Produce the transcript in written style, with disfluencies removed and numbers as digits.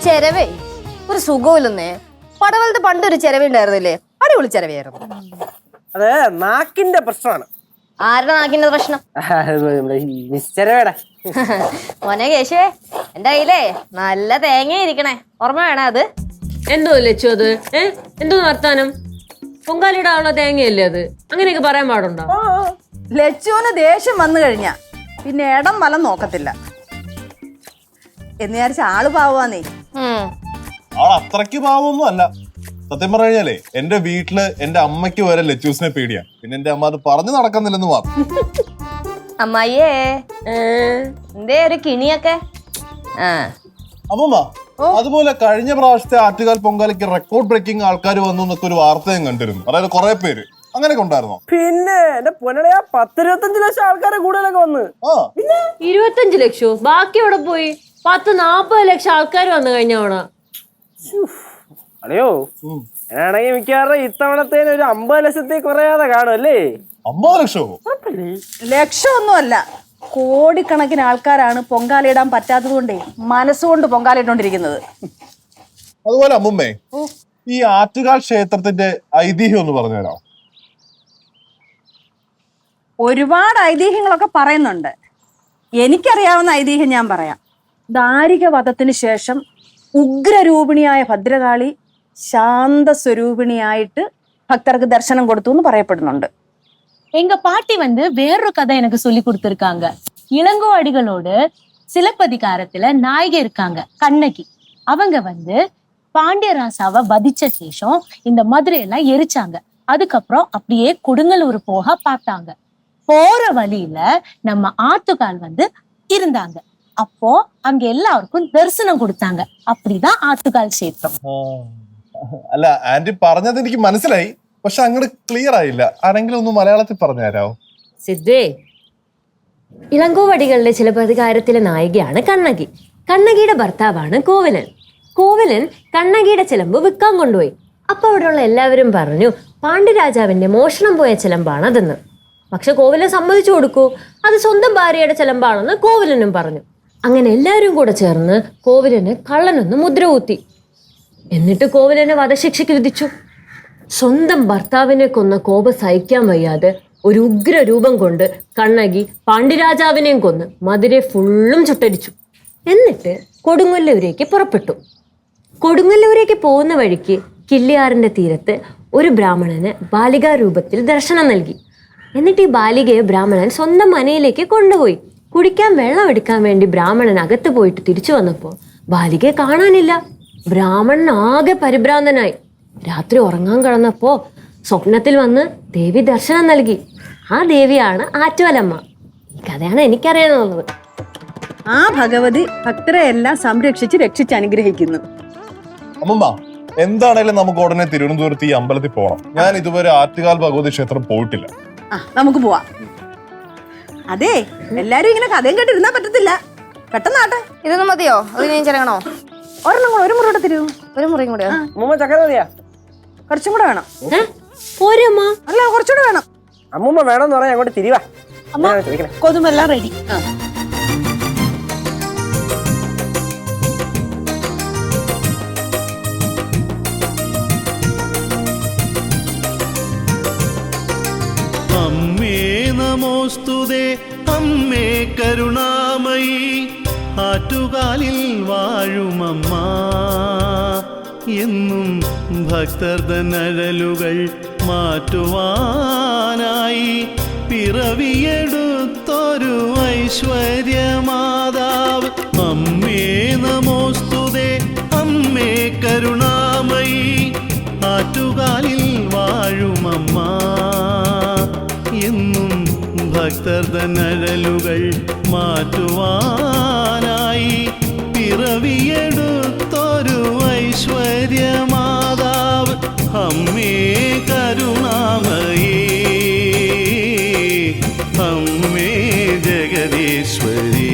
ചെരവേ ഒരു സുഖമില്ലെന്നേ. പടവലത്ത് പണ്ടൊരു ചെരവുണ്ടായിരുന്നില്ലേ, അടിപൊളി ചെരവയായിരുന്നു. അതെ, നാക്കിന്റെ പ്രശ്നമാണ്. ആരുടെ നാക്കിന്റെ പ്രശ്നം? ചെരവേടാ. മോനെ കേശേ, എന്റെ കയ്യിലേ നല്ല തേങ്ങ ഇരിക്കണേ, ഓർമ്മ വേണേ അത്. എന്തോ ലച്ചു അത്? എന്തോ വർത്താനം? പൊങ്കാലിടാനുള്ള തേങ്ങയല്ലേ അത്? അങ്ങനെയൊക്കെ പറയാൻ പാടുണ്ടോ? ലച്ചുവിന് ദേഷ്യം വന്നു കഴിഞ്ഞാ പിന്നെ ഇടം വലം നോക്കത്തില്ല എന്ന് വിചാരിച്ച ആള് പാവാന്നേ. ആൾ അത്രയ്ക്ക് പാവൊന്നും അല്ല. സത്യം പറഞ്ഞു കഴിഞ്ഞാലേ എന്റെ വീട്ടില് എന്റെ അമ്മയ്ക്ക് വരെ ലച്ചൂസിനെ പേടിയാ. പിന്നെ എന്റെ അമ്മ അത് പറഞ്ഞു നടക്കുന്നില്ലെന്ന് മാത്രം. അമ്മായിയേ, എന്തേ ഒരു കിണിയൊക്കെ? അമ്മമ്മ, അതുപോലെ കഴിഞ്ഞ പ്രാവശ്യത്തെ ആറ്റുകാൽ പൊങ്കാലയ്ക്ക് റെക്കോർഡ് ബ്രേക്കിംഗ് ആൾക്കാർ വന്നു എന്നൊക്കെ ഒരു വാർത്ത ഞാൻ കണ്ടിരുന്നു. അതായത് കുറെ പേര് അങ്ങനെയൊക്കെ ഉണ്ടായിരുന്നോ? പിന്നെ എന്റെ പൊന്നടയാ 10-25 ലക്ഷം ആൾക്കാരെ കൂടുതലൊക്കെ വന്ന്. 25 ലക്ഷോ? ബാക്കി എവിടെ പോയി? 10-40 ലക്ഷം ആൾക്കാർ വന്നു കഴിഞ്ഞ തവണ. അതെയോ? ഞാനാണെങ്കിൽ മിക്കവാറും ഇത്തവണത്തേന് ഒരു 50 ലക്ഷത്തിൽ കുറയാതെ കാണും അല്ലേ? 50 ലക്ഷമോ? ലക്ഷമൊന്നുമല്ല, കോടിക്കണക്കിന് ആൾക്കാരാണ് പൊങ്കാലയിടാൻ പറ്റാത്തത് കൊണ്ടേ മനസ്സുകൊണ്ട് പൊങ്കാലയിട്ടോണ്ടിരിക്കുന്നത്. അതുപോലെ അമ്മുമ്മേ, ഈ ആറ്റുകാൽ ക്ഷേത്രത്തിന്റെ ഐതിഹ്യം ഒന്ന് പറഞ്ഞുതരാം. ഒരുപാട് ഐതിഹ്യങ്ങളൊക്കെ പറയുന്നുണ്ട്. എനിക്കറിയാവുന്ന ഐതിഹ്യം ഞാൻ പറയാം. ദാരിക വധത്തിന് ശേഷം ഉഗ്രരൂപിണിയായ ഭദ്രകാളി ശാന്തസ്വരൂപിണിയായിട്ട് ഭക്തർക്ക് ദർശനം കൊടുത്തു എന്ന് പറയപ്പെടുന്നുണ്ട്. எங்க பாட்டி வேறொரு கதை எனக்கு சொல்லி கொடுத்திருக்காங்க. இளங்கோ அடிகளோட சிலப்பதிகாரத்துல நாயகி இருக்காங்க, கண்ணகி. அவங்க பாண்டியராசாவை வதிச்ச சேஷம் இந்த மதுரையெல்லாம் எரிச்சாங்க. அதுக்கப்புறம் அப்படியே கொடுங்கலூர் போக பார்த்தாங்க. போற வழியில நம்ம ஆத்துக்கால் இருந்தாங்க. அப்போ அங்க எல்லாருக்கும் தரிசனம் கொடுத்தாங்க. அப்படிதான் ஆத்துக்கால் சேத்திரம். അല്ല, ആന്റി പറഞ്ഞത് എനിക്ക് മനസ്സിലായി, പക്ഷെ അങ്ങോട്ട് ക്ലിയർ ആയില്ല. ആരെങ്കിലും ഒന്ന് മലയാളത്തിൽ പറഞ്ഞു തരാമോ? സിദ്ധേ, ഇളങ്കോവടികളുടെ ചിലപ്പതികാരത്തിലെ നായികയാണ് കണ്ണകി. കണ്ണകിയുടെ ഭർത്താവാണ് കോവലൻ. കോവലൻ കണ്ണകിയുടെ ചിലമ്പ് വിൽക്കാൻ കൊണ്ടുപോയി. അപ്പൊ അവിടെയുള്ള എല്ലാവരും പറഞ്ഞു പാണ്ഡ്യരാജാവിന്റെ മോഷണം പോയ ചിലമ്പാണതെന്ന്. പക്ഷെ കോവലൻ സമ്മതിച്ചു കൊടുക്കൂ, അത് സ്വന്തം ഭാര്യയുടെ ചിലമ്പാണെന്ന് കോവലനും പറഞ്ഞു. അങ്ങനെ എല്ലാവരും കൂടെ ചേർന്ന് കോവലന് കള്ളനൊന്ന് മുദ്ര കുത്തി. എന്നിട്ട് കോവലനെ വധശിക്ഷയ്ക്ക് വിധിച്ചു. സ്വന്തം ഭർത്താവിനെ കൊന്ന കോപം സഹിക്കാൻ വയ്യാതെ ഒരു ഉഗ്ര രൂപം കൊണ്ട് കണ്ണകി പാണ്ഡ്യരാജാവിനെയും കൊന്ന് മധുരയെ ഫുള്ളും ചുട്ടരിച്ചു. എന്നിട്ട് കൊടുങ്ങല്ലൂരേക്ക് പുറപ്പെട്ടു. കൊടുങ്ങല്ലൂരേക്ക് പോകുന്ന വഴിക്ക് കിള്ളിയാറിന്റെ തീരത്ത് ഒരു ബ്രാഹ്മണന് ബാലികാ രൂപത്തിൽ ദർശനം നൽകി. എന്നിട്ട് ഈ ബാലികയെ ബ്രാഹ്മണൻ സ്വന്തം മനയിലേക്ക് കൊണ്ടുപോയി. കുടിക്കാൻ വെള്ളം എടുക്കാൻ വേണ്ടി ബ്രാഹ്മണൻ അകത്ത് പോയിട്ട് തിരിച്ചു വന്നപ്പോൾ ബാലികയെ കാണാനില്ല. ബ്രാഹ്മണൻ ആകെ പരിഭ്രാന്തനായി. രാത്രി ഉറങ്ങാൻ കിടന്നപ്പോ സ്വപ്നത്തിൽ വന്ന് ദേവി ദർശനം നൽകി. ആ ദേവിയാണ് ആറ്റുകാലമ്മ. ഈ കഥയാണ് എനിക്കറിയാനുള്ളത്. ആ ഭഗവതി ഭക്തരെ എല്ലാം സംരക്ഷിച്ച് രക്ഷിച്ച് അനുഗ്രഹിക്കുന്നു. അമ്മമ്മ, എന്താണേലും നമുക്ക് ഉടനെ തിരുവനന്തപുരത്ത് ഈ അമ്പലത്തിൽ പോകണം. ഞാൻ ഇതുവരെ ആറ്റുകാൽ ഭഗവതി ക്ഷേത്രം പോയിട്ടില്ല. നമുക്ക് പോവാം. അതെ, എല്ലാരും ഇങ്ങനെ കഥയും കേട്ടിരുന്നാ പറ്റത്തില്ല. പെട്ടെന്നാട്ടെ. ഇതൊന്നും മതിയോ? അത് ഞാൻ ചെറങ്ങണോ? ഒരെണ്ണം കൂടെ, ഒരു മുറിയോടെ തരൂ. ഒരു മുറിയും കൂടെയോ? അമ്മൂമ്മ ചക്കര മതിയാ? കുറച്ചും കൂടെ വേണം. അല്ല, കുറച്ചുകൂടെ വേണം. അമ്മൂമ്മ വേണമെന്ന് പറയാൻ അങ്ങോട്ട് തിരിവാ. കൊതുമെല്ലാം റെഡി. അമ്മേ നമോസ്തുതേ, അമ്മേ കരുണാമയി, ആറ്റുകാലിൽ വാഴുമമ്മ. എന്നും ഭക്തർദനഴലുകൾ മാറ്റുവാനായി പിറവിയെടുത്തൊരു ഐശ്വര്യമാതാവ്. അമ്മേ നമോസ്തുതേ, അമ്മേ കരുണാമയി, ആറ്റുകാലിൽ വാഴുമമ്മ. എന്നും ഭക്തർദനഴലുകൾ മാറ്റുവാനായി പിറവിയെടുത്തൊരു ഐശ്വര്യമാതാവ്. അമ്മേ കരുണാമയേ, അമ്മേ ജഗദീശ്വരി.